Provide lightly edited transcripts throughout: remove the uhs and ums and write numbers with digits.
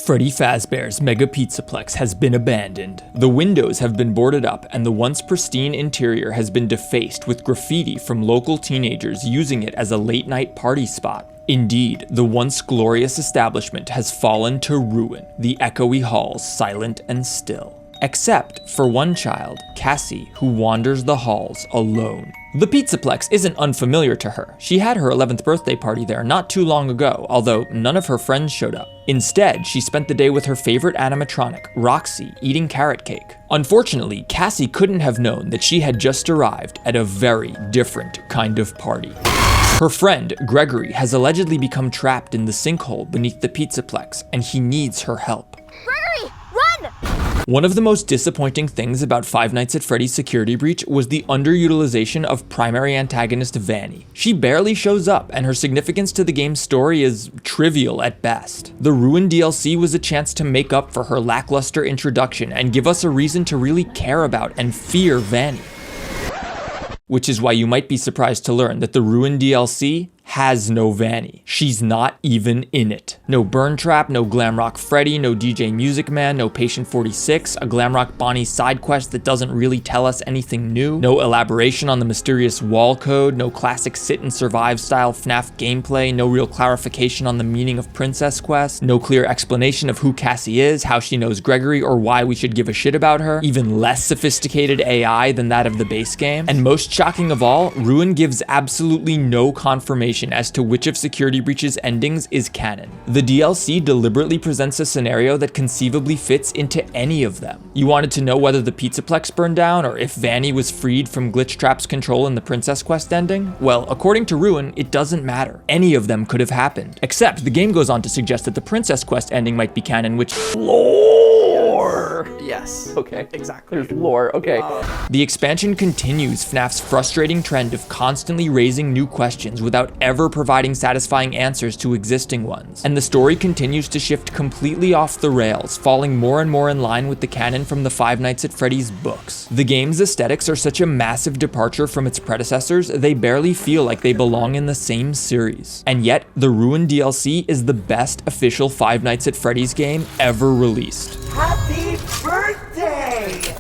Freddy Fazbear's Mega Pizzaplex has been abandoned. The windows have been boarded up and the once pristine interior has been defaced with graffiti from local teenagers using it as a late-night party spot. Indeed, the once glorious establishment has fallen to ruin, the echoey halls silent and still. Except for one child, Cassie, who wanders the halls alone. The Pizzaplex isn't unfamiliar to her. She had her 11th birthday party there not too long ago, although none of her friends showed up. Instead, she spent the day with her favorite animatronic, Roxy, eating carrot cake. Unfortunately, Cassie couldn't have known that she had just arrived at a very different kind of party. Her friend, Gregory, has allegedly become trapped in the sinkhole beneath the Pizzaplex, and he needs her help. Gregory, run! One of the most disappointing things about Five Nights at Freddy's security breach was the underutilization of primary antagonist Vanny. She barely shows up, and her significance to the game's story is trivial at best. The Ruin DLC was a chance to make up for her lackluster introduction and give us a reason to really care about and fear Vanny. Which is why you might be surprised to learn that the Ruin DLC has no Vanny. She's not even in it. No Burn Trap, no Glamrock Freddy, no DJ Music Man, no Patient 46, a Glamrock Bonnie side quest that doesn't really tell us anything new, no elaboration on the mysterious wall code, no classic sit and survive style FNAF gameplay, no real clarification on the meaning of Princess Quest, no clear explanation of who Cassie is, how she knows Gregory, or why we should give a shit about her, even less sophisticated AI than that of the base game, and most shocking of all, Ruin gives absolutely no confirmation as to which of Security Breach's endings is canon. The DLC deliberately presents a scenario that conceivably fits into any of them. You wanted to know whether the Pizzaplex burned down or if Vanny was freed from Glitch Trap's control in the Princess Quest ending? Well, according to Ruin, it doesn't matter. Any of them could have happened. Except the game goes on to suggest that the Princess Quest ending might be canon, which lore. Yes. Okay, exactly. There's lore. Okay. The expansion continues FNAF's frustrating trend of constantly raising new questions without ever providing satisfying answers to existing ones. And the story continues to shift completely off the rails, falling more and more in line with the canon from the Five Nights at Freddy's books. The game's aesthetics are such a massive departure from its predecessors, they barely feel like they belong in the same series. And yet, the Ruin DLC is the best official Five Nights at Freddy's game ever released. Happy birthday!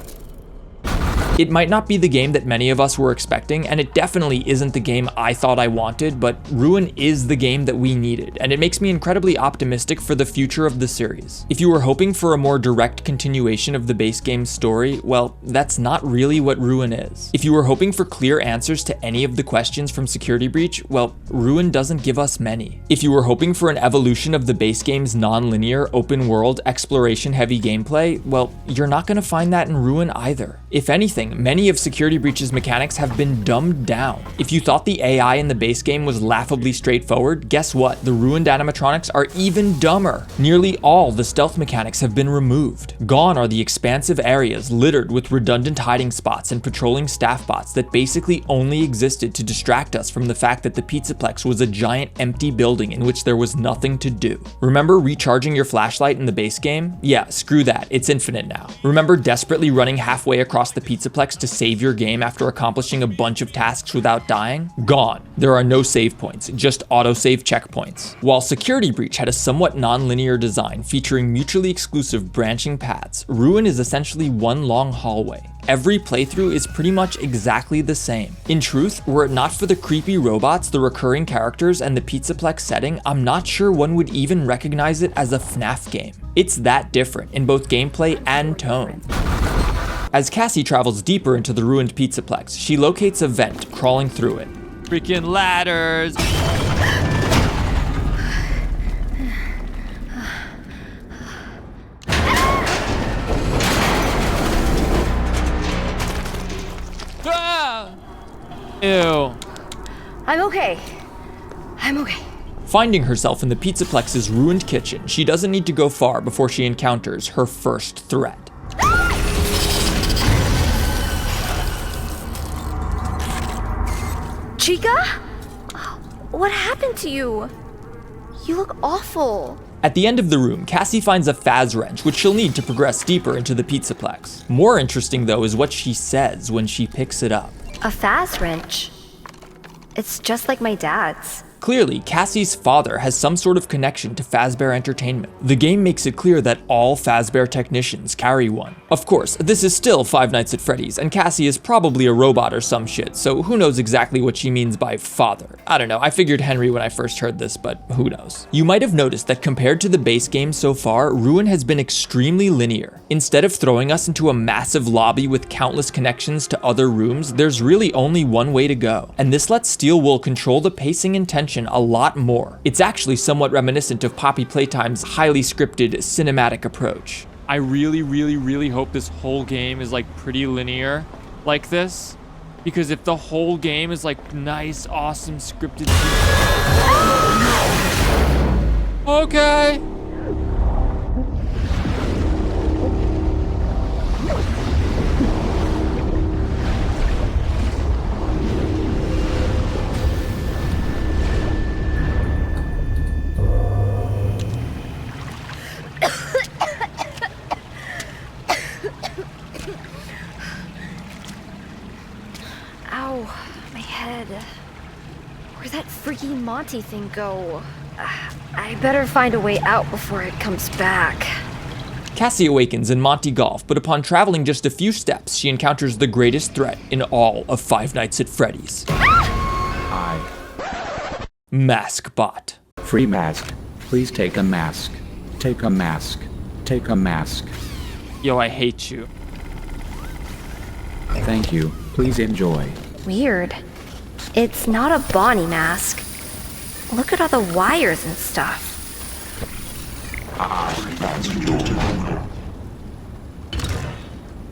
It might not be the game that many of us were expecting, and it definitely isn't the game I thought I wanted, but Ruin is the game that we needed, and it makes me incredibly optimistic for the future of the series. If you were hoping for a more direct continuation of the base game's story, well, that's not really what Ruin is. If you were hoping for clear answers to any of the questions from Security Breach, well, Ruin doesn't give us many. If you were hoping for an evolution of the base game's non-linear, open-world, exploration-heavy gameplay, well, you're not going to find that in Ruin either. If anything, many of Security Breach's mechanics have been dumbed down. If you thought the AI in the base game was laughably straightforward, guess what? The ruined animatronics are even dumber. Nearly all the stealth mechanics have been removed. Gone are the expansive areas littered with redundant hiding spots and patrolling staff bots that basically only existed to distract us from the fact that the Pizzaplex was a giant empty building in which there was nothing to do. Remember recharging your flashlight in the base game? Yeah, screw that, it's infinite now. Remember desperately running halfway across the Pizzaplex to save your game after accomplishing a bunch of tasks without dying? Gone. There are no save points, just autosave checkpoints. While Security Breach had a somewhat non-linear design featuring mutually exclusive branching paths, Ruin is essentially one long hallway. Every playthrough is pretty much exactly the same. In truth, were it not for the creepy robots, the recurring characters, and the Pizzaplex setting, I'm not sure one would even recognize it as a FNAF game. It's that different in both gameplay and tone. As Cassie travels deeper into the ruined Pizzaplex, she locates a vent crawling through it. Freaking ladders! Ah! Ew. I'm okay. I'm okay. Finding herself in the Pizzaplex's ruined kitchen, she doesn't need to go far before she encounters her first threat. Chica? What happened to you? You look awful. At the end of the room, Cassie finds a Faz wrench, which she'll need to progress deeper into the Pizzaplex. More interesting, though, is what she says when she picks it up. A Faz wrench? It's just like my dad's. Clearly, Cassie's father has some sort of connection to Fazbear Entertainment. The game makes it clear that all Fazbear technicians carry one. Of course, this is still Five Nights at Freddy's, and Cassie is probably a robot or some shit, so who knows exactly what she means by father. I don't know, I figured Henry when I first heard this, but who knows. You might have noticed that compared to the base game so far, Ruin has been extremely linear. Instead of throwing us into a massive lobby with countless connections to other rooms, there's really only one way to go. And this lets Steel Wool control the pacing and tension a lot more. It's actually somewhat reminiscent of Poppy Playtime's highly scripted cinematic approach. I really hope this whole game is like pretty linear like this. Because if the whole game is like nice, awesome scripted. Okay. Ow, my head. Where'd that freaky Monty thing go? I better find a way out before it comes back. Cassie awakens in Monty Golf, but upon traveling just a few steps, she encounters the greatest threat in all of Five Nights at Freddy's. MaskBot. Free mask. Please take a mask. Take a mask. Take a mask. Yo, I hate you. Thank you. Please enjoy. Weird. It's not a Bonnie mask. Look at all the wires and stuff.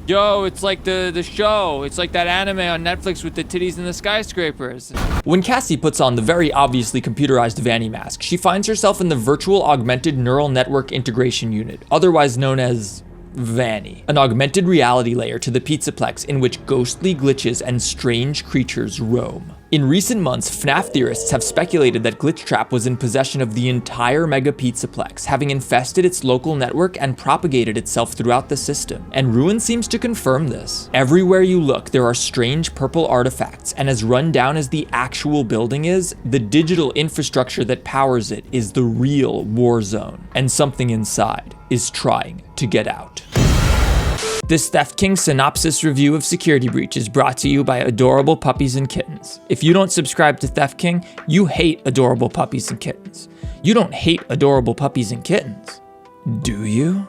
Yo, it's like the show. It's like that anime on Netflix with the titties and the skyscrapers. When Cassie puts on the very obviously computerized Vanny mask, she finds herself in the Virtual Augmented Neural Network Integration Unit, otherwise known as Vanny, an augmented reality layer to the Pizzaplex in which ghostly glitches and strange creatures roam. In recent months, FNAF theorists have speculated that Glitchtrap was in possession of the entire Mega Pizzaplex, having infested its local network and propagated itself throughout the system, and Ruin seems to confirm this. Everywhere you look, there are strange purple artifacts, and as run down as the actual building is, the digital infrastructure that powers it is the real war zone, and something inside is trying to get out. This Theft King synopsis review of Security Breach is brought to you by adorable puppies and kittens. If you don't subscribe to Theft King, you hate adorable puppies and kittens. You don't hate adorable puppies and kittens, do you?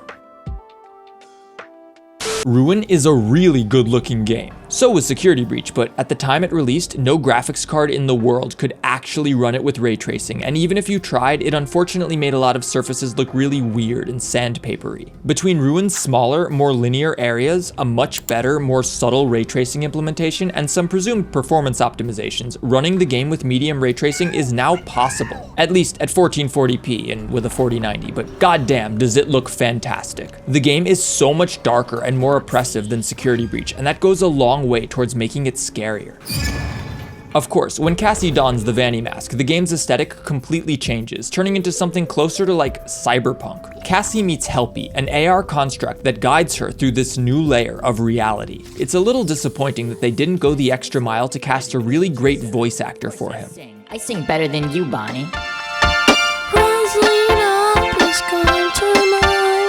Ruin is a really good looking game. So was Security Breach, but at the time it released, no graphics card in the world could actually run it with ray tracing, and even if you tried, it unfortunately made a lot of surfaces look really weird and sandpapery. Between Ruin's smaller, more linear areas, a much better, more subtle ray tracing implementation, and some presumed performance optimizations, running the game with medium ray tracing is now possible. At least at 1440p and with a 4090, but goddamn does it look fantastic. The game is so much darker and more oppressive than Security Breach, and that goes a long way towards making it scarier. Of course, when Cassie dons the Vanny mask, the game's aesthetic completely changes, turning into something closer to like cyberpunk. Cassie meets Helpy, an AR construct that guides her through this new layer of reality. It's a little disappointing that they didn't go the extra mile to cast a really great voice actor for him. I sing better than you, Bonnie. Rising up is going tonight.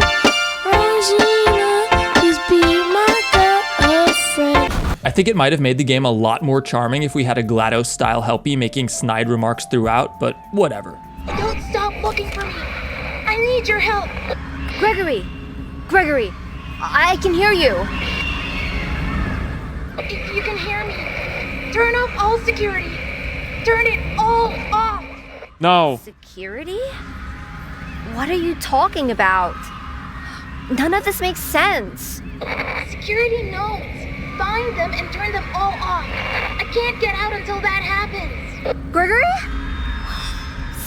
Rising up is be my girlfriend. I think it might have made the game a lot more charming if we had a GLaDOS-style Helpy making snide remarks throughout, but whatever. Don't stop looking for me. I need your help. Gregory! Gregory! I can hear you! If you can hear me, turn off all security. Turn it all off. No. Security? What are you talking about? None of this makes sense. Security nodes. Find them and turn them all off. I can't get out until that happens. Gregory?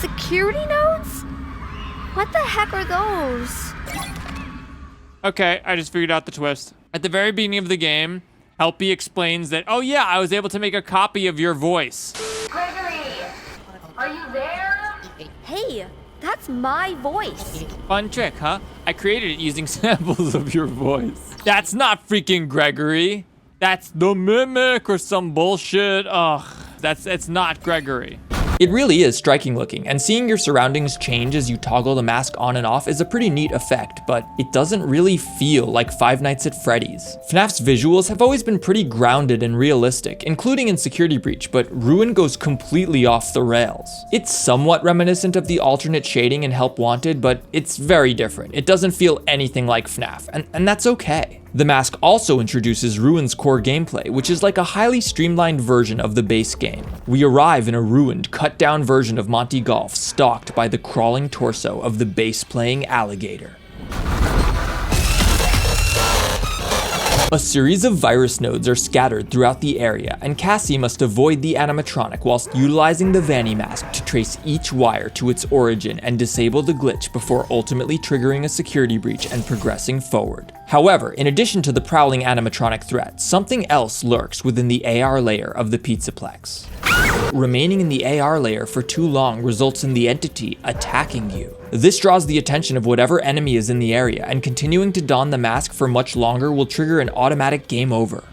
Security nodes? What the heck are those? Okay, I just figured out the twist. At the very beginning of the game, Helpy explains that, oh yeah, I was able to make a copy of your voice. Gregory, are you there? Hey, that's my voice. Fun trick, huh? I created it using samples of your voice. That's not freaking Gregory. That's the mimic or some bullshit. Ugh, it's not Gregory. It really is striking looking, and seeing your surroundings change as you toggle the mask on and off is a pretty neat effect, but it doesn't really feel like Five Nights at Freddy's. FNAF's visuals have always been pretty grounded and realistic, including in Security Breach, but Ruin goes completely off the rails. It's somewhat reminiscent of the alternate shading in Help Wanted, but it's very different. It doesn't feel anything like FNAF, and that's okay. The mask also introduces Ruin's core gameplay, which is like a highly streamlined version of the base game. We arrive in a ruined, cut-down version of Monty Golf, stalked by the crawling torso of the bass-playing alligator. A series of virus nodes are scattered throughout the area, and Cassie must avoid the animatronic whilst utilizing the Vanny mask to trace each wire to its origin and disable the glitch before ultimately triggering a security breach and progressing forward. However, in addition to the prowling animatronic threat, something else lurks within the AR layer of the Pizzaplex. Remaining in the AR layer for too long results in the entity attacking you. This draws the attention of whatever enemy is in the area, and continuing to don the mask for much longer will trigger an automatic game over.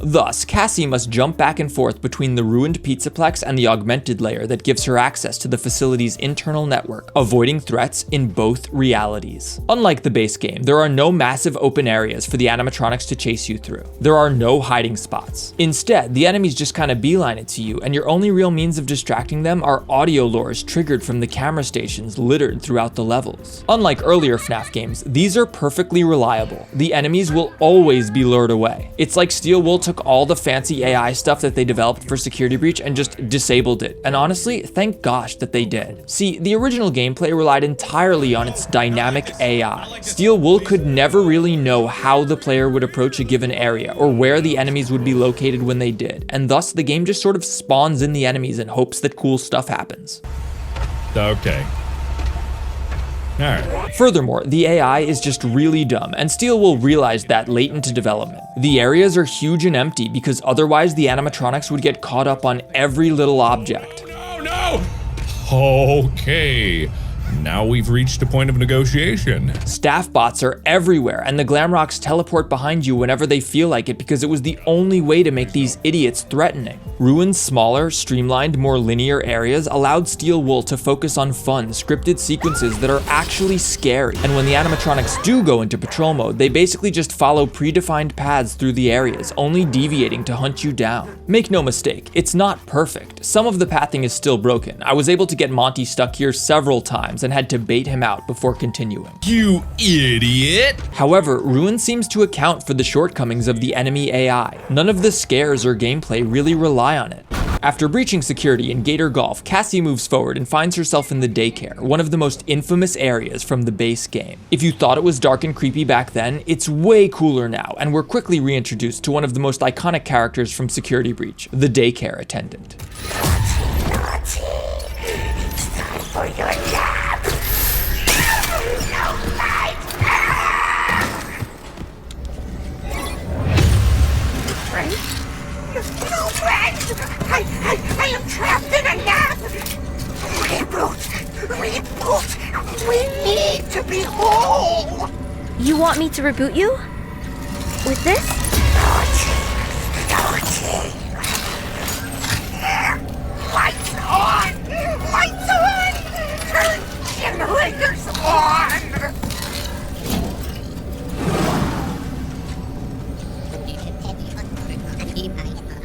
Thus, Cassie must jump back and forth between the ruined Pizzaplex and the augmented layer that gives her access to the facility's internal network, avoiding threats in both realities. Unlike the base game, there are no massive open areas for the animatronics to chase you through. There are no hiding spots. Instead, the enemies just kind of beeline it to you, and your only real means of distracting them are audio lures triggered from the camera stations littered throughout the levels. Unlike earlier FNAF games, these are perfectly reliable. The enemies will always be lured away. It's like Steel Wool took all the fancy AI stuff that they developed for Security Breach and just disabled it. And honestly, thank gosh that they did. See, the original gameplay relied entirely on its dynamic AI. Steel Wool could never really know how the player would approach a given area or where the enemies would be located when they did, and thus the game just sort of spawns in the enemies in hopes that cool stuff happens. Okay. Alright. Furthermore, the AI is just really dumb, and Steel will realize that late into development. The areas are huge and empty because otherwise the animatronics would get caught up on every little object. Oh no! Okay. Now we've reached a point of negotiation. Staff bots are everywhere, and the Glamrocks teleport behind you whenever they feel like it because it was the only way to make these idiots threatening. Ruin's smaller, streamlined, more linear areas allowed Steel Wool to focus on fun, scripted sequences that are actually scary. And when the animatronics do go into patrol mode, they basically just follow predefined paths through the areas, only deviating to hunt you down. Make no mistake, it's not perfect. Some of the pathing is still broken. I was able to get Monty stuck here several times and had to bait him out before continuing. You idiot! However, Ruin seems to account for the shortcomings of the enemy AI. None of the scares or gameplay really rely on it. After breaching security in Gator Golf, Cassie moves forward and finds herself in the daycare, one of the most infamous areas from the base game. If you thought it was dark and creepy back then, it's way cooler now, and we're quickly reintroduced to one of the most iconic characters from Security Breach, the daycare attendant. Naughty. It's time for your nap. I am trapped in a nap! Reboot! We need to be whole! You want me to reboot you? With this? Naughty. Lights on! Lights on! Turn generators on!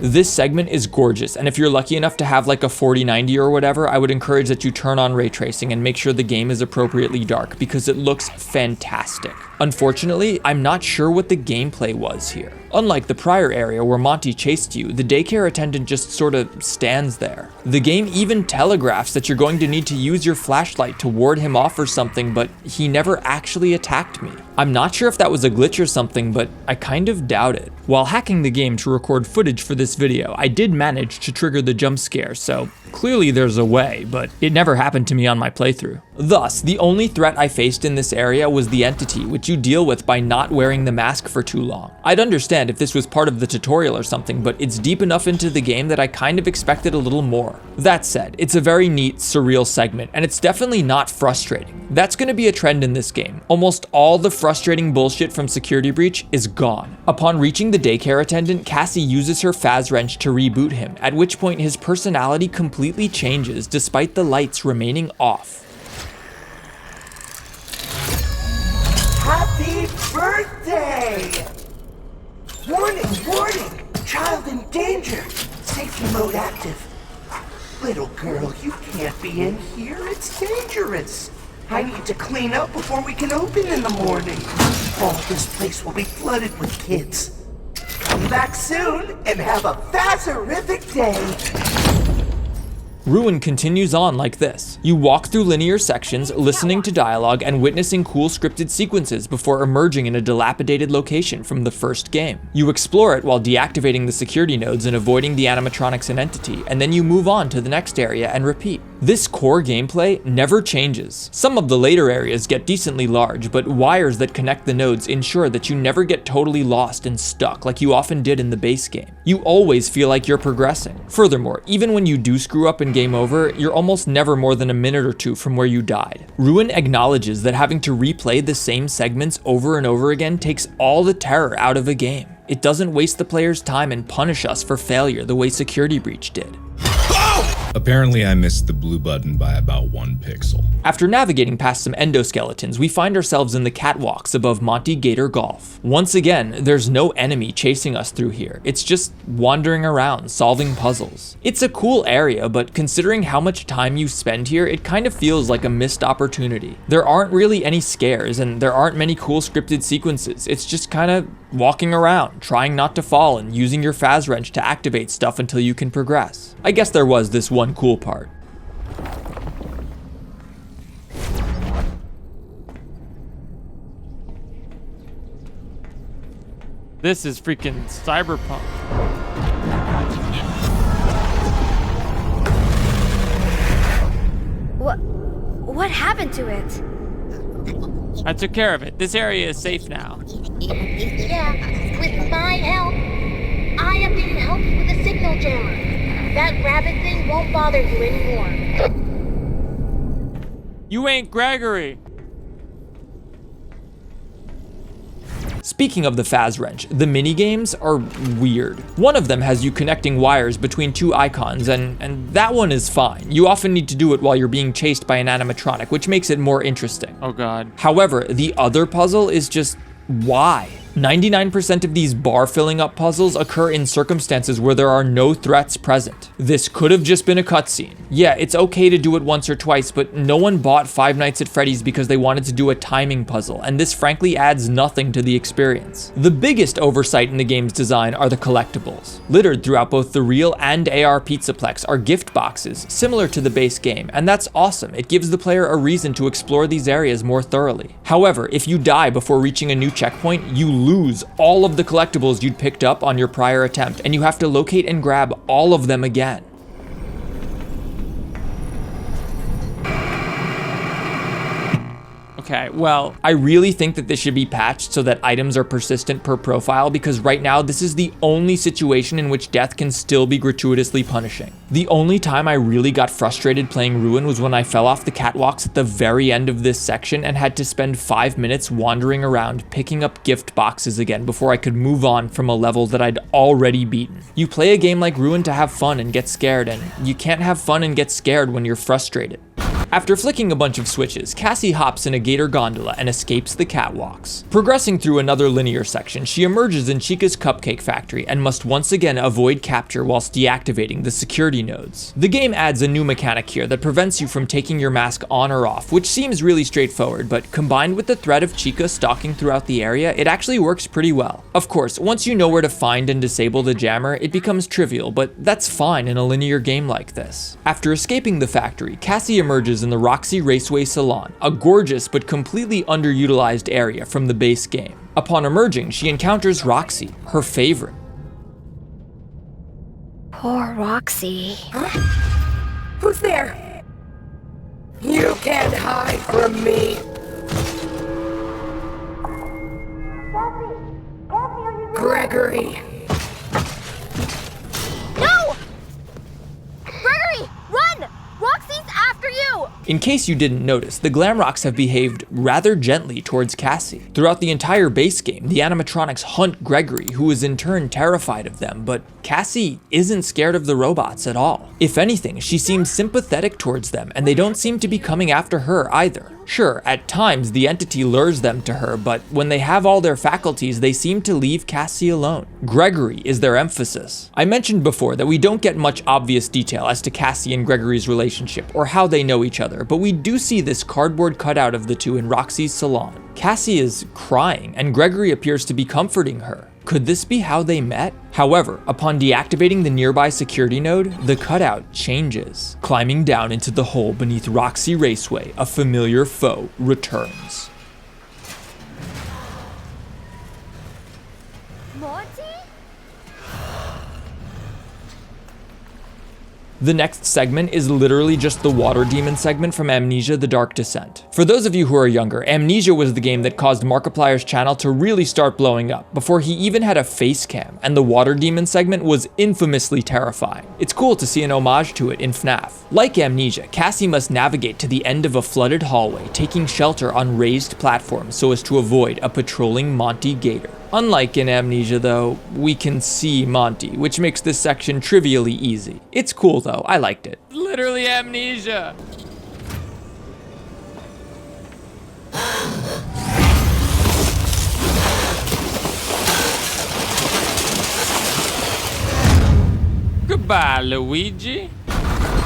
This segment is gorgeous, and if you're lucky enough to have like a 4090 or whatever, I would encourage that you turn on ray tracing and make sure the game is appropriately dark because it looks fantastic. Unfortunately, I'm not sure what the gameplay was here. Unlike the prior area where Monty chased you, the daycare attendant just sort of stands there. The game even telegraphs that you're going to need to use your flashlight to ward him off or something, but he never actually attacked me. I'm not sure if that was a glitch or something, but I kind of doubt it. While hacking the game to record footage for this video, I did manage to trigger the jump scare, so clearly there's a way, but it never happened to me on my playthrough. Thus, the only threat I faced in this area was the entity, which you deal with by not wearing the mask for too long. I'd understand if this was part of the tutorial or something, but it's deep enough into the game that I kind of expected a little more. That said, it's a very neat, surreal segment, and it's definitely not frustrating. That's going to be a trend in this game. Almost all the frustrating bullshit from Security Breach is gone. Upon reaching the daycare attendant, Cassie uses her Faz wrench to reboot him, at which point his personality completely changes despite the lights remaining off. Happy birthday! Warning, warning! Child in danger! Safety mode active. Little girl, you can't be in here. It's dangerous. I need to clean up before we can open in the morning. Oh, this place will be flooded with kids. Come back soon and have a Fazerific day. Ruin continues on like this. You walk through linear sections, listening to dialogue and witnessing cool scripted sequences before emerging in a dilapidated location from the first game. You explore it while deactivating the security nodes and avoiding the animatronics and entity, and then you move on to the next area and repeat. This core gameplay never changes. Some of the later areas get decently large, but wires that connect the nodes ensure that you never get totally lost and stuck like you often did in the base game. You always feel like you're progressing. Furthermore, even when you do screw up and game over, you're almost never more than a minute or two from where you died. Ruin acknowledges that having to replay the same segments over and over again takes all the terror out of a game. It doesn't waste the player's time and punish us for failure the way Security Breach did. Apparently I missed the blue button by about 1 pixel. After navigating past some endoskeletons, we find ourselves in the catwalks above Monty Gator Golf. Once again, there's no enemy chasing us through here. It's just wandering around, solving puzzles. It's a cool area, but considering how much time you spend here, it kind of feels like a missed opportunity. There aren't really any scares, and there aren't many cool scripted sequences. It's just kind of walking around, trying not to fall, and using your Faz wrench to activate stuff until you can progress. I guess there was this one cool part. This is freaking cyberpunk. What happened to it? I took care of it. This area is safe now. Yeah, with my help. I am being helped with a signal jammer. That rabbit thing won't bother you anymore. You ain't Gregory. Speaking of the Faz wrench, the minigames are weird. One of them has you connecting wires between two icons, and that one is fine. You often need to do it while you're being chased by an animatronic, which makes it more interesting. Oh god. However, the other puzzle is just, why? 99% of these bar filling up puzzles occur in circumstances where there are no threats present. This could have just been a cutscene. Yeah, it's okay to do it once or twice, but no one bought Five Nights at Freddy's because they wanted to do a timing puzzle, and this frankly adds nothing to the experience. The biggest oversight in the game's design are the collectibles. Littered throughout both the real and AR Pizzaplex are gift boxes, similar to the base game, and that's awesome. It gives the player a reason to explore these areas more thoroughly. However, if you die before reaching a new checkpoint, you lose all of the collectibles you'd picked up on your prior attempt, and you have to locate and grab all of them again. Okay, well, I really think that this should be patched so that items are persistent per profile, because right now this is the only situation in which death can still be gratuitously punishing. The only time I really got frustrated playing Ruin was when I fell off the catwalks at the very end of this section and had to spend 5 minutes wandering around picking up gift boxes again before I could move on from a level that I'd already beaten. You play a game like Ruin to have fun and get scared, and you can't have fun and get scared when you're frustrated. After flicking a bunch of switches, Cassie hops in a gator gondola and escapes the catwalks. Progressing through another linear section, she emerges in Chica's cupcake factory and must once again avoid capture whilst deactivating the security nodes. The game adds a new mechanic here that prevents you from taking your mask on or off, which seems really straightforward, but combined with the threat of Chica stalking throughout the area, it actually works pretty well. Of course, once you know where to find and disable the jammer, it becomes trivial, but that's fine in a linear game like this. After escaping the factory, Cassie emerges in the Roxy Raceway Salon, a gorgeous but completely underutilized area from the base game. Upon emerging, she encounters Roxy, her favorite. Poor Roxy. Who's there? You can't hide from me. Gregory. No! Gregory, run! Roxy's after you! In case you didn't notice, the Glamrocks have behaved rather gently towards Cassie. Throughout the entire base game, the animatronics hunt Gregory, who is in turn terrified of them, but Cassie isn't scared of the robots at all. If anything, she seems sympathetic towards them, and they don't seem to be coming after her either. Sure, at times the entity lures them to her, but when they have all their faculties, they seem to leave Cassie alone. Gregory is their emphasis. I mentioned before that we don't get much obvious detail as to Cassie and Gregory's relationship, or how they know each other, but we do see this cardboard cutout of the two in Roxy's salon. Cassie is crying, and Gregory appears to be comforting her. Could this be how they met? However, upon deactivating the nearby security node, the cutout changes. Climbing down into the hole beneath Roxy Raceway, a familiar foe returns. Monty? The next segment is literally just the water demon segment from Amnesia: The Dark Descent. For those of you who are younger, Amnesia was the game that caused Markiplier's channel to really start blowing up before he even had a face cam, and the water demon segment was infamously terrifying. It's cool to see an homage to it in FNAF. Like Amnesia, Cassie must navigate to the end of a flooded hallway, taking shelter on raised platforms so as to avoid a patrolling Monty Gator. Unlike in Amnesia though, we can see Monty, which makes this section trivially easy. It's cool though, I liked it. Literally Amnesia. Goodbye, Luigi.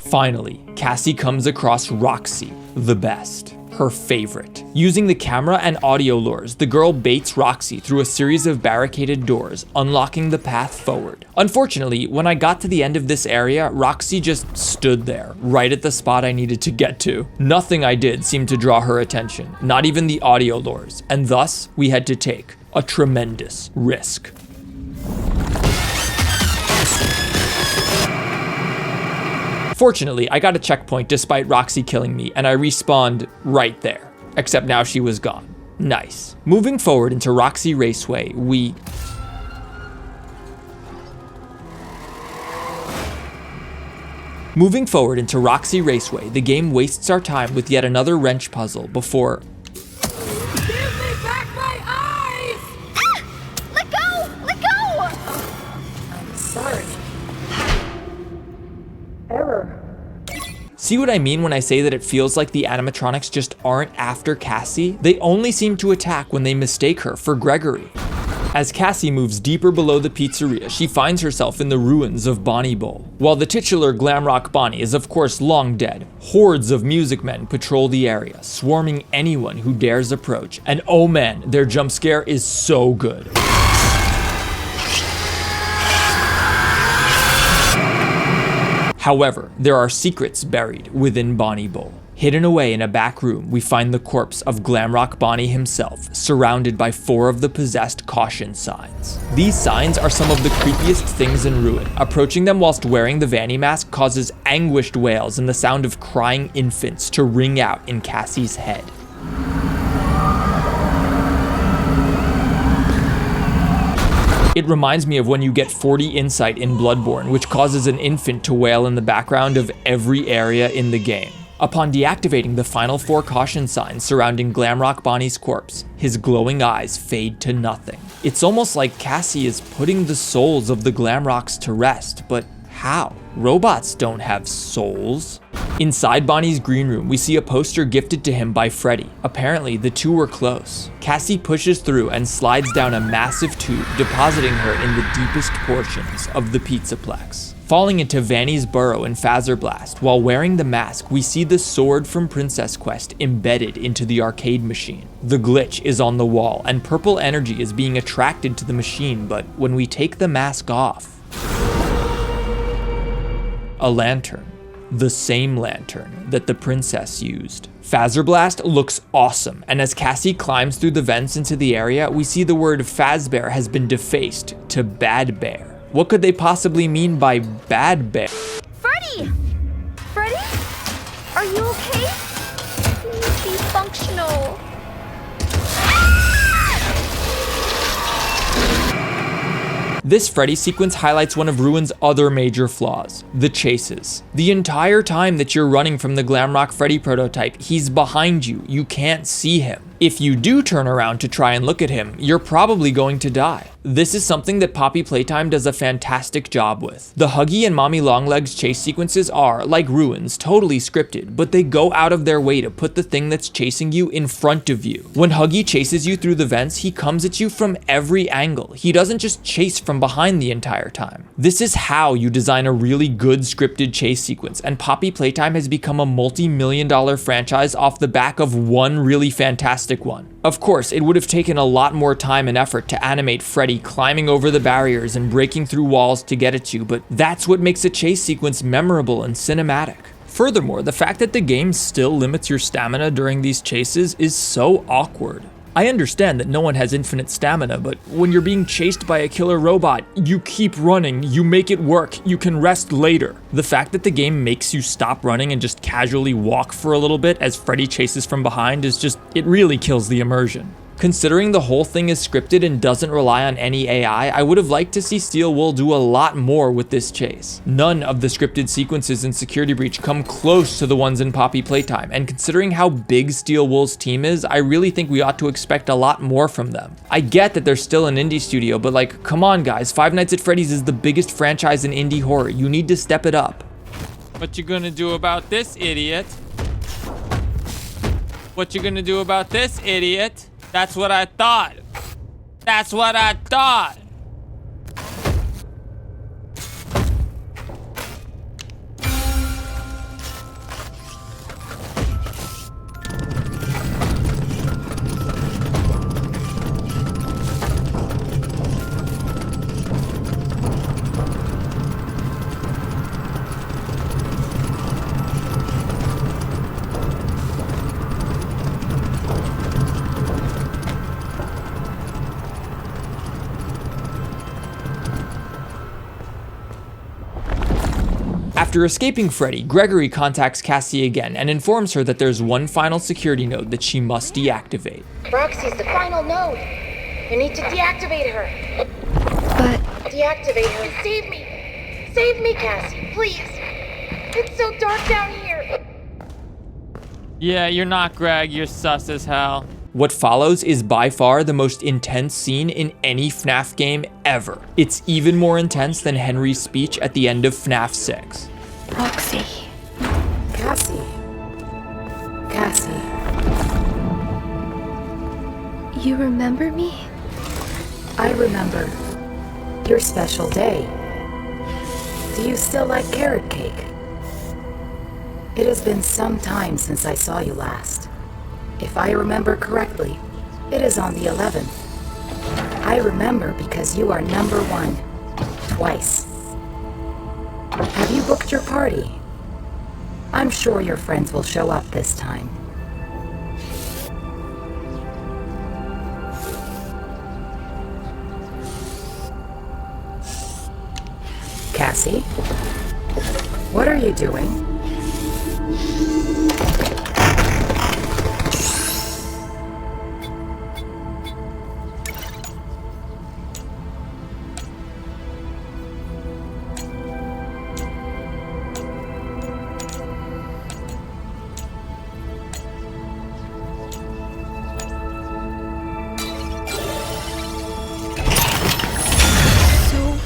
Finally, Cassie comes across Roxy, the best. Her favorite. Using the camera and audio lures, the girl baits Roxy through a series of barricaded doors, unlocking the path forward. Unfortunately, when I got to the end of this area, Roxy just stood there, right at the spot I needed to get to. Nothing I did seemed to draw her attention, not even the audio lures, and thus we had to take a tremendous risk. Fortunately, I got a checkpoint despite Roxy killing me, and I respawned right there. Except now she was gone. Nice. Moving forward into Roxy Raceway, the game wastes our time with yet another wrench puzzle before... Give me back my eyes! Ah! Let go! Let go! I'm sorry. Error. See what I mean when I say that it feels like the animatronics just aren't after Cassie? They only seem to attack when they mistake her for Gregory. As Cassie moves deeper below the pizzeria, she finds herself in the ruins of Bonnie Bowl. While the titular Glamrock Bonnie is of course long dead, hordes of music men patrol the area, swarming anyone who dares approach. And oh man, their jump scare is so good. However, there are secrets buried within Bonnie Bowl. Hidden away in a back room, we find the corpse of Glamrock Bonnie himself, surrounded by 4 of the possessed caution signs. These signs are some of the creepiest things in Ruin. Approaching them whilst wearing the Vanny mask causes anguished wails and the sound of crying infants to ring out in Cassie's head. It reminds me of when you get 40 insight in Bloodborne, which causes an infant to wail in the background of every area in the game. Upon deactivating the final 4 caution signs surrounding Glamrock Bonnie's corpse, his glowing eyes fade to nothing. It's almost like Cassie is putting the souls of the Glamrocks to rest, but how? Robots don't have souls. Inside Bonnie's green room, we see a poster gifted to him by Freddy. Apparently, the two were close. Cassie pushes through and slides down a massive tube, depositing her in the deepest portions of the Pizzaplex. Falling into Vanny's burrow in Phaser Blast, while wearing the mask, we see the sword from Princess Quest embedded into the arcade machine. The glitch is on the wall, and purple energy is being attracted to the machine, but when we take the mask off, a lantern. The same lantern that the princess used. Phaser Blast looks awesome, and as Cassie climbs through the vents into the area, we see the word Fazbear has been defaced to Bad Bear. What could they possibly mean by Bad Bear? Freddy! Freddy? Are you okay? be functional. This Freddy sequence highlights one of Ruin's other major flaws, the chases. The entire time that you're running from the Glamrock Freddy prototype, he's behind you. You can't see him. If you do turn around to try and look at him, you're probably going to die. This is something that Poppy Playtime does a fantastic job with. The Huggy and Mommy Longlegs chase sequences are, like Ruin's, totally scripted, but they go out of their way to put the thing that's chasing you in front of you. When Huggy chases you through the vents, he comes at you from every angle. He doesn't just chase from behind the entire time. This is how you design a really good scripted chase sequence, and Poppy Playtime has become a multi-million-dollar franchise off the back of one really fantastic one. Of course, it would have taken a lot more time and effort to animate Freddy climbing over the barriers and breaking through walls to get at you, but that's what makes a chase sequence memorable and cinematic. Furthermore, the fact that the game still limits your stamina during these chases is so awkward. I understand that no one has infinite stamina, but when you're being chased by a killer robot, you keep running, you make it work, you can rest later. The fact that the game makes you stop running and just casually walk for a little bit as Freddy chases from behind is just, it really kills the immersion. Considering the whole thing is scripted and doesn't rely on any AI, I would have liked to see Steel Wool do a lot more with this chase. None of the scripted sequences in Security Breach come close to the ones in Poppy Playtime, and considering how big Steel Wool's team is, I really think we ought to expect a lot more from them. I get that they're still an indie studio, but like, come on guys, Five Nights at Freddy's is the biggest franchise in indie horror. You need to step it up. What you gonna do about this, idiot? What you gonna do about this, idiot? That's what I thought. That's what I thought. After escaping Freddy, Gregory contacts Cassie again and informs her that there's one final security node that she must deactivate. Roxy's the final node. You need to deactivate her. But Deactivate her. Save me. Save me, Cassie, please. It's so dark down here. Yeah, you're not Greg, you're sus as hell. What follows is by far the most intense scene in any FNAF game ever. It's even more intense than Henry's speech at the end of FNAF 6. Roxy. Cassie. Cassie. You remember me? I remember your special day. Do you still like carrot cake? It has been some time since I saw you last. If I remember correctly, it is on the 11th. I remember because you are number 1, twice. Have you booked your party? I'm sure your friends will show up this time. Cassie, what are you doing?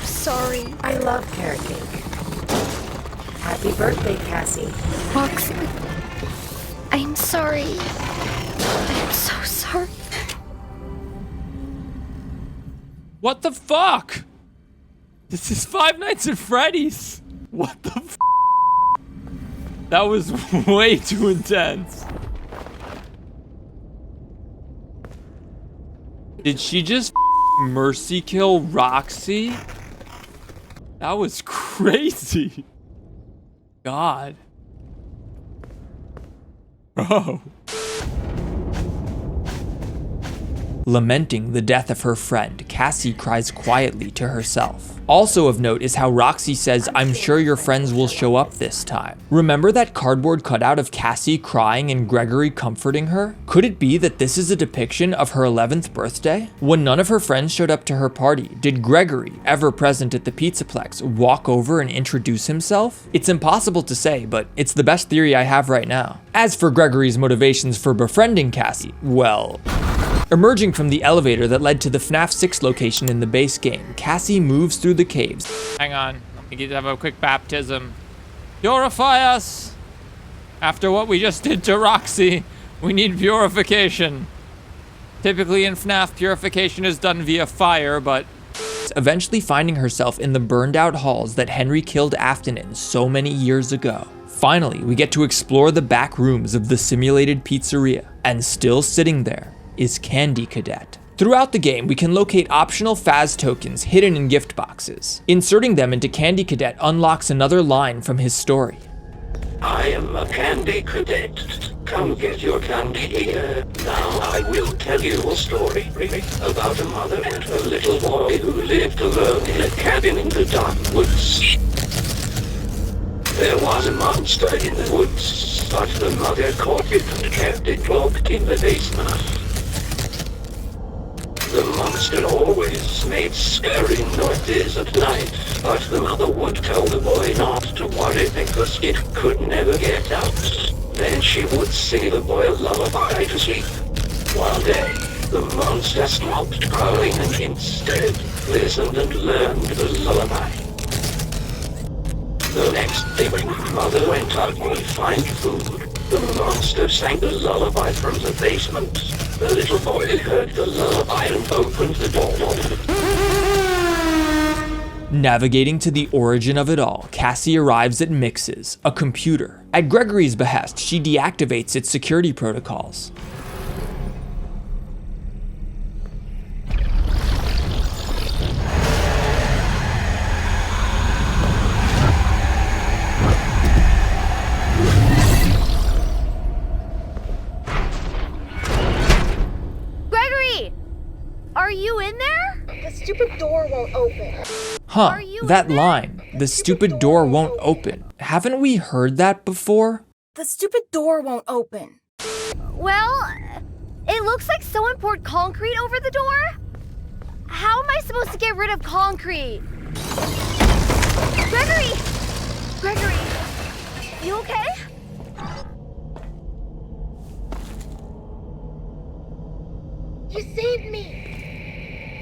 Sorry. I love carrot cake. Happy birthday, Cassie. Roxy. I'm sorry. I'm so sorry. What the fuck? This is Five Nights at Freddy's. What the f? That was way too intense. Did she just mercy kill Roxy? That was crazy. God. Lamenting the death of her friend, Cassie cries quietly to herself. Also of note is how Roxy says, "I'm sure your friends will show up this time." Remember that cardboard cutout of Cassie crying and Gregory comforting her? Could it be that this is a depiction of her 11th birthday? When none of her friends showed up to her party, did Gregory, ever present at the Pizzaplex, walk over and introduce himself? It's impossible to say, but it's the best theory I have right now. As for Gregory's motivations for befriending Cassie, well... Emerging from the elevator that led to the FNAF 6 location in the base game, Cassie moves through the caves. Hang on, we need to have a quick baptism. Purify us! After what we just did to Roxy, we need purification. Typically in FNAF, purification is done via fire, but... Eventually finding herself in the burned out halls that Henry killed Afton in so many years ago. Finally, we get to explore the back rooms of the simulated pizzeria, and still sitting there is Candy Cadet. Throughout the game, we can locate optional Faz tokens hidden in gift boxes. Inserting them into Candy Cadet unlocks another line from his story. I am a Candy Cadet. Come get your candy here. Now I will tell you a story about a mother and her little boy who lived alone in a cabin in the dark woods. There was a monster in the woods, but the mother caught it and kept it locked in the basement. The monster always made scary noises at night, but the mother would tell the boy not to worry because it could never get out. Then she would sing the boy a lullaby to sleep. One day, the monster stopped growling and instead listened and learned the lullaby. The next day when mother went out to find food, the monster sang the lullaby from the basement. The little boy heard the lullaby and opened the door. Navigating to the origin of it all, Cassie arrives at Mix's, a computer. At Gregory's behest, she deactivates its security protocols. Are you in there? The stupid door won't open. Huh, that line, the stupid door won't open. Haven't we heard that before? The stupid door won't open. Well, it looks like someone poured concrete over the door. How am I supposed to get rid of concrete? Gregory! Gregory, you okay? You saved me.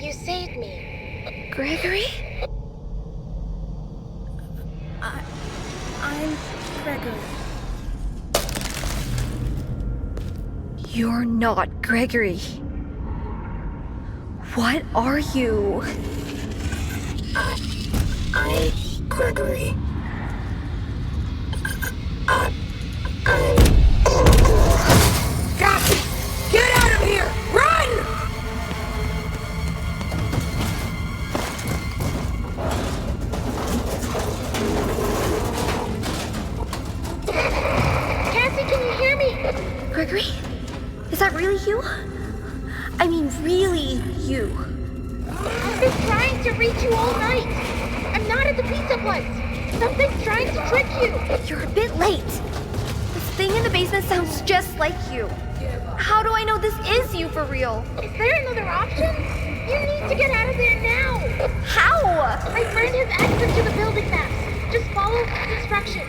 You saved me. Gregory? I'm Gregory. You're not Gregory. What are you? I'm Gregory. Cassie! Get out of here! Run! Cassie, can you hear me? Gregory? Is that really you? I mean, really you? I've been trying to reach you all night. I'm not at the pizza place. Something's trying to trick you. You're a bit late. This thing in the basement sounds just like you. How do I know this is you for real? Is there another option? You need to get out of there now. How? My friend has access to the building maps. Just follow instructions.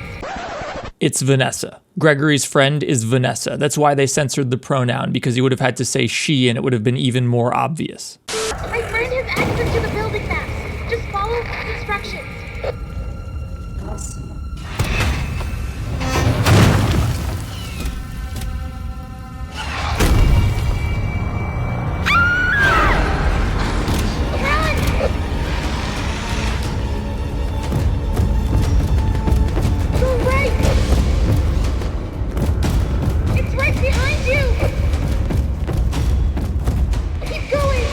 It's Vanessa. Gregory's friend is Vanessa. That's why they censored the pronoun, because he would have had to say she and it would have been even more obvious. My friend has access to the building maps. Just follow instructions. It's right behind you! Keep going!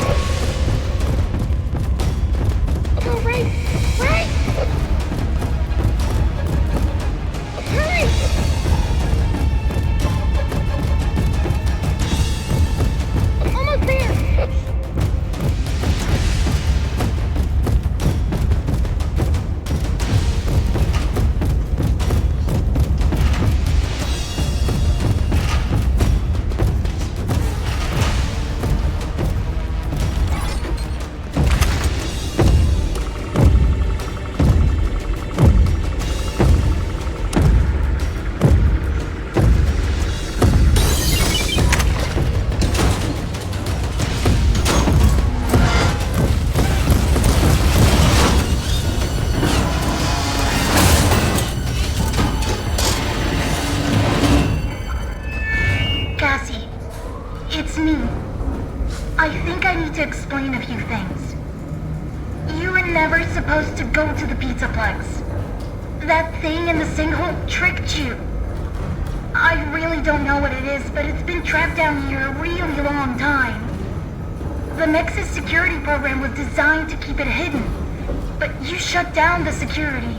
it's me. I think I need to explain a few things. You were never supposed to go to the Pizzaplex. That thing in the sinkhole tricked you. I really don't know what it is, but it's been trapped down here a really long time. The Nexus security program was designed to keep it hidden, but you shut down the security,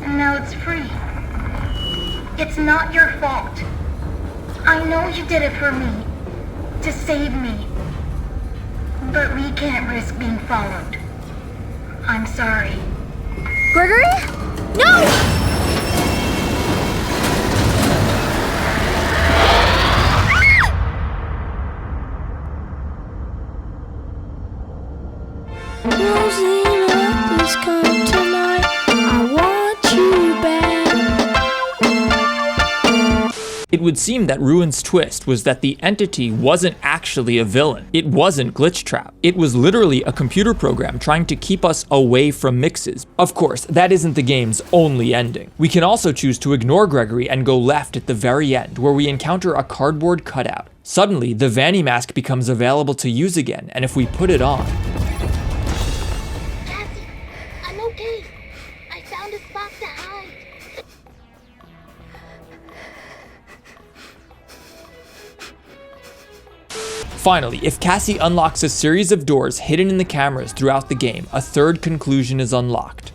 and now it's free. It's not your fault. I know you did it for me, to save me, but we can't risk being followed. I'm sorry. Gregory? No! Rosina, please come tonight. I want you back. It would seem that Ruin's twist was that the entity wasn't actually a villain. It wasn't Glitch Trap. It was literally a computer program trying to keep us away from mixes. Of course, that isn't the game's only ending. We can also choose to ignore Gregory and go left at the very end, where we encounter a cardboard cutout. Suddenly, the Vanny mask becomes available to use again, and if we put it on, Cassie, I'm okay. I found a spot to hide. finally, if Cassie unlocks a series of doors hidden in the cameras throughout the game, a third conclusion is unlocked.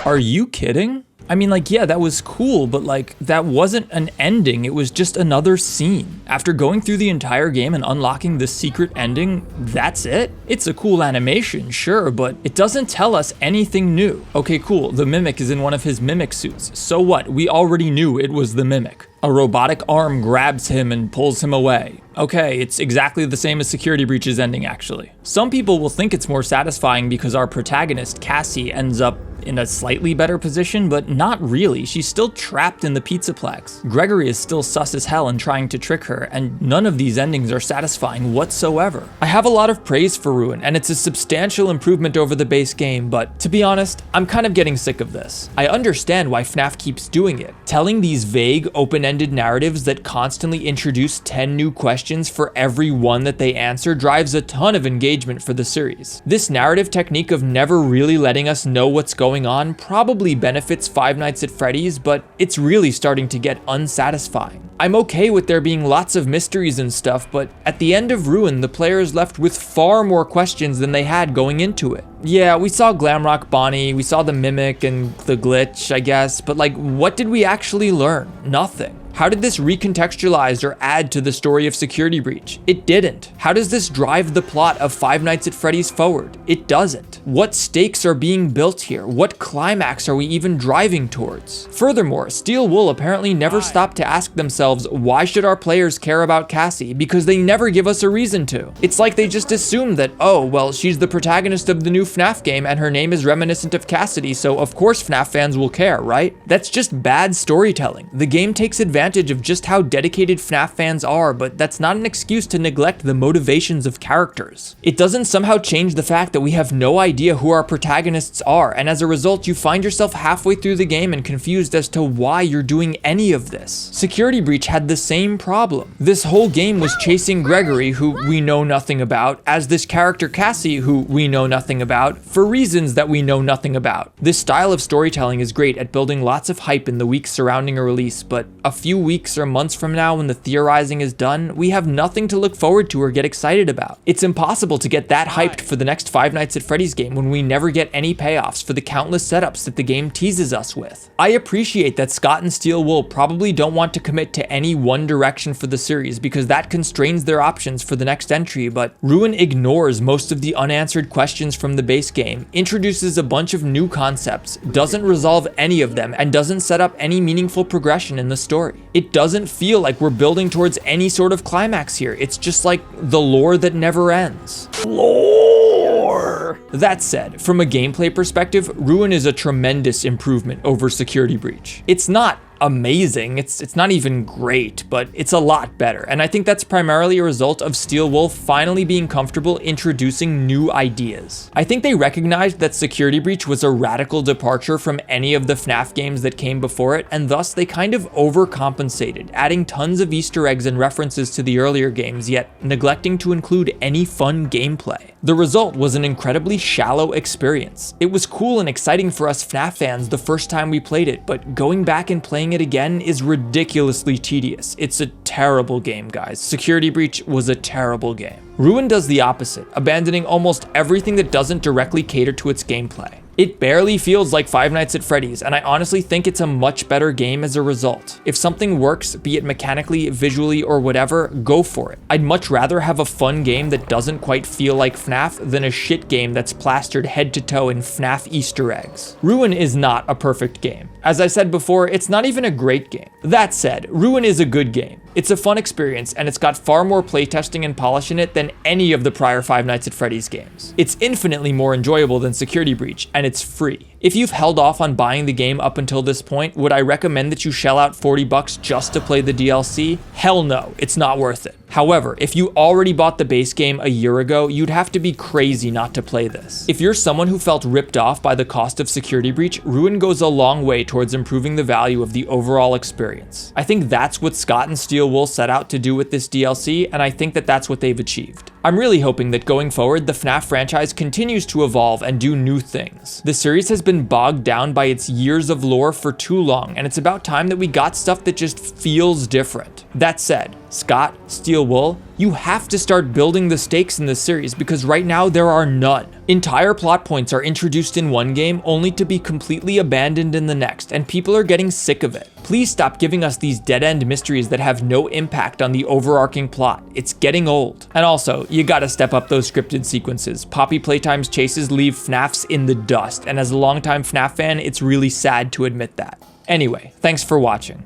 Are you kidding? I mean, like, yeah, that was cool, but like, that wasn't an ending, it was just another scene. After going through the entire game and unlocking the secret ending, that's it? It's a cool animation, sure, but it doesn't tell us anything new. Okay, cool, the Mimic is in one of his Mimic suits. So what? We already knew it was the Mimic. A robotic arm grabs him and pulls him away. Okay, it's exactly the same as Security Breach's ending, actually. Some people will think it's more satisfying because our protagonist, Cassie, ends up in a slightly better position, but not really. She's still trapped in the Pizzaplex. Gregory is still sus as hell and trying to trick her, and none of these endings are satisfying whatsoever. I have a lot of praise for Ruin, and it's a substantial improvement over the base game, but to be honest, I'm kind of getting sick of this. I understand why FNAF keeps doing it. Telling these vague, open-ended narratives that constantly introduce 10 new questions for every one that they answer drives a ton of engagement for the series. This narrative technique of never really letting us know what's going on probably benefits Five Nights at Freddy's, but it's really starting to get unsatisfying. I'm okay with there being lots of mysteries and stuff, but at the end of Ruin, the player is left with far more questions than they had going into it. Yeah, we saw Glamrock Bonnie, we saw the Mimic and the glitch, I guess, but like, what did we actually learn? Nothing. How did this recontextualize or add to the story of Security Breach? It didn't. How does this drive the plot of Five Nights at Freddy's forward? It doesn't. What stakes are being built here? What climax are we even driving towards? Furthermore, Steel Wool apparently never stopped to ask themselves, why should our players care about Cassie? Because they never give us a reason to. It's like they just assume that, oh, well, she's the protagonist of the new FNAF game and her name is reminiscent of Cassidy, so of course FNAF fans will care, right? That's just bad storytelling. The game takes advantage of just how dedicated FNAF fans are, but that's not an excuse to neglect the motivations of characters. It doesn't somehow change the fact that we have no idea who our protagonists are, and as a result, you find yourself halfway through the game and confused as to why you're doing any of this. Security Breach had the same problem. This whole game was chasing Gregory, who we know nothing about, as this character Cassie, who we know nothing about, for reasons that we know nothing about. This style of storytelling is great at building lots of hype in the weeks surrounding a release, but a few weeks or months from now when the theorizing is done, we have nothing to look forward to or get excited about. It's impossible to get that hyped for the next Five Nights at Freddy's game when we never get any payoffs for the countless setups that the game teases us with. I appreciate that Scott and Steel Wool probably don't want to commit to any one direction for the series because that constrains their options for the next entry, but Ruin ignores most of the unanswered questions from the base game, introduces a bunch of new concepts, doesn't resolve any of them, and doesn't set up any meaningful progression in the story. It doesn't feel like we're building towards any sort of climax here. It's just like the lore that never ends. Lore! That said, from a gameplay perspective, Ruin is a tremendous improvement over Security Breach. It's not amazing, it's not even great, but it's a lot better, and I think that's primarily a result of Steel Wolf finally being comfortable introducing new ideas. I think they recognized that Security Breach was a radical departure from any of the FNAF games that came before it, and thus they kind of overcompensated, adding tons of Easter eggs and references to the earlier games, yet neglecting to include any fun gameplay. The result was an incredibly shallow experience. It was cool and exciting for us FNAF fans the first time we played it, but going back and playing it again is ridiculously tedious. It's a terrible game, guys. Security Breach was a terrible game. Ruin does the opposite, abandoning almost everything that doesn't directly cater to its gameplay. It barely feels like Five Nights at Freddy's, and I honestly think it's a much better game as a result. If something works, be it mechanically, visually, or whatever, go for it. I'd much rather have a fun game that doesn't quite feel like FNAF than a shit game that's plastered head to toe in FNAF Easter eggs. Ruin is not a perfect game. As I said before, it's not even a great game. That said, Ruin is a good game. It's a fun experience, and it's got far more playtesting and polish in it than any of the prior Five Nights at Freddy's games. It's infinitely more enjoyable than Security Breach, and it's free. If you've held off on buying the game up until this point, would I recommend that you shell out $40 just to play the DLC? Hell no, it's not worth it. However, if you already bought the base game a year ago, you'd have to be crazy not to play this. If you're someone who felt ripped off by the cost of Security Breach, Ruin goes a long way towards improving the value of the overall experience. I think that's what Scott and Steel Wolf set out to do with this DLC, and I think that that's what they've achieved. I'm really hoping that going forward, the FNAF franchise continues to evolve and do new things. The series has been bogged down by its years of lore for too long, and it's about time that we got stuff that just feels different. That said, Scott, Steel Wool, you have to start building the stakes in this series because right now there are none. Entire plot points are introduced in one game only to be completely abandoned in the next, and people are getting sick of it. Please stop giving us these dead-end mysteries that have no impact on the overarching plot. It's getting old. And also, you gotta step up those scripted sequences. Poppy Playtime's chases leave FNAFs in the dust, and as a longtime FNAF fan, it's really sad to admit that. Anyway, thanks for watching.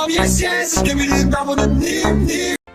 Yes, yes, give me the